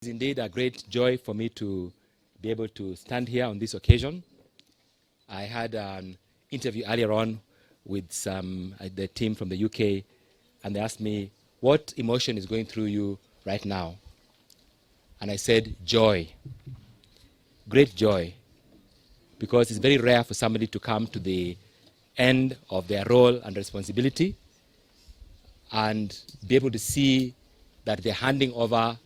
It's indeed a great joy for me to be able to stand here on this occasion. I had an interview earlier on with the team from the UK, and they asked me, what emotion is going through you right now? And I said, joy. Great joy. Because it's very rare for somebody to come to the end of their role and responsibility and be able to see that they're handing over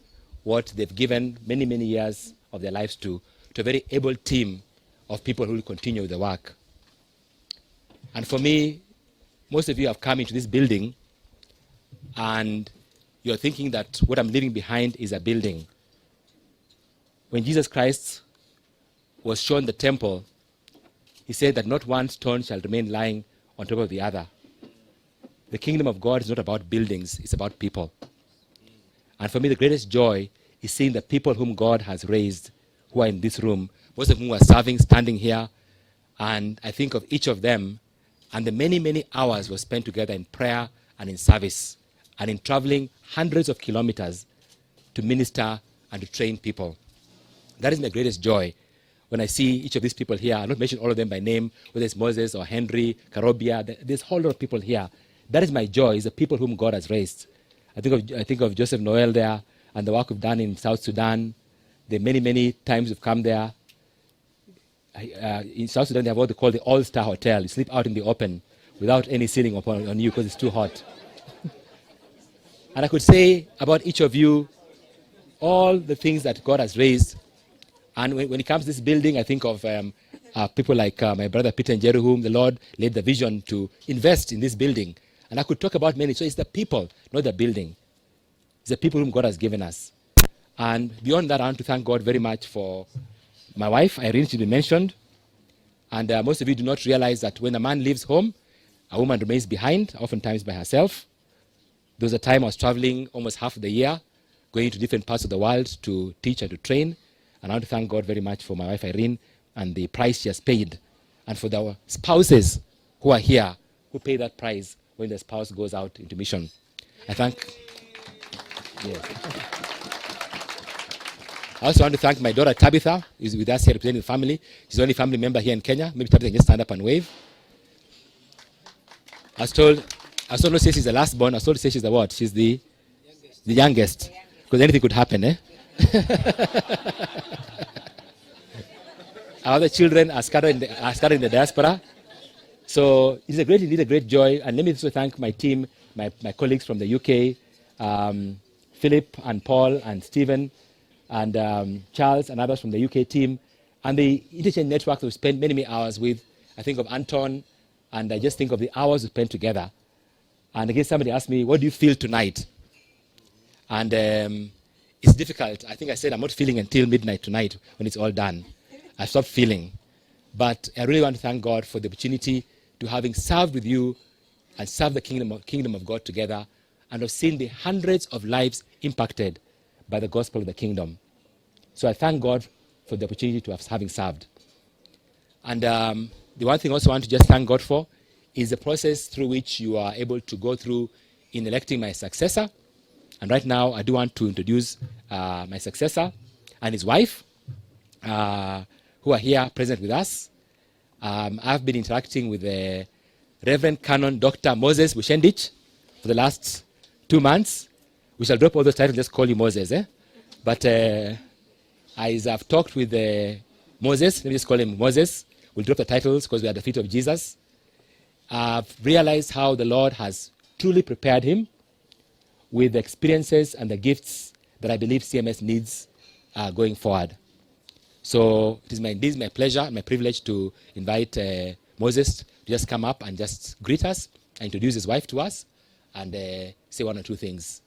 what they've given many, many years of their lives to a very able team of people who will continue with the work. And for me, most of you have come into this building and you're thinking that what I'm leaving behind is a building. When Jesus Christ was shown the temple, he said that not one stone shall remain lying on top of the other. The kingdom of God is not about buildings, it's about people. And for me, the greatest joy is seeing the people whom God has raised, who are in this room, most of whom are serving, standing here. And I think of each of them, and the many, many hours were spent together in prayer and in service, and in traveling hundreds of kilometers to minister and to train people. That is my greatest joy when I see each of these people here. I'll not mention all of them by name, whether it's Moses or Henry, Karobia. There's a whole lot of people here. That is my joy, is the people whom God has raised. I think of Joseph Noel there and the work we've done in South Sudan. The many, many times we've come there. In South Sudan, they have what they call the All-Star Hotel. You sleep out in the open without any ceiling on you because it's too hot. And I could say about each of you all the things that God has raised. And when it comes to this building, I think of people like my brother Peter and Jerry, whom the Lord laid the vision to invest in this building. And I could talk about many. So it's the people, not the building. It's the people whom God has given us. And beyond that, I want to thank God very much for my wife, Irene, to be mentioned. And most of you do not realize that when a man leaves home, a woman remains behind, oftentimes by herself. There was a time I was traveling almost half of the year, going to different parts of the world to teach and to train. And I want to thank God very much for my wife, Irene, and the price she has paid. And for our spouses who are here, who pay that price when the spouse goes out into mission. I also want to thank my daughter Tabitha, who is with us here representing the family. She's the only family member here in Kenya. Maybe Tabitha can just stand up and wave. I was told not to say she's the last born. I was told to say she's the what? She's the youngest. Because anything could happen, eh? Our other children are scattered in the diaspora. So it's indeed a great joy. And let me also thank my team, my colleagues from the UK, Philip and Paul and Stephen and Charles and others from the UK team, and the Interchange Network that we spent many, many hours with. I think of Anton, and I just think of the hours we spent together. And again, somebody asked me, what do you feel tonight? And it's difficult. I think I said I'm not feeling until midnight tonight when it's all done. I stopped feeling. But I really want to thank God for the opportunity to having served with you and served the kingdom of God together, and have seen the hundreds of lives impacted by the gospel of the kingdom. So I thank God for the opportunity to having served. And the one thing I also want to just thank God for is the process through which you are able to go through in electing my successor. And right now, I do want to introduce my successor and his wife, who are here present with us. I've been interacting with the Reverend Canon Dr. Moses Bushendich for the last 2 months. We shall drop all those titles, just call you Moses. But as I've talked with Moses, let me just call him Moses. We'll drop the titles because we are at the feet of Jesus. I've realized how the Lord has truly prepared him with the experiences and the gifts that I believe CMS needs going forward. So it is my pleasure and my privilege to invite Moses to just come up and just greet us and introduce his wife to us and say one or two things.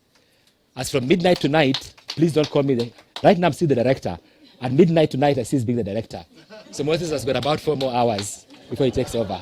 As from midnight tonight, please don't call me right now I'm still the director. At midnight tonight, I see he's being the director. So Moses has got about 4 more hours before he takes over.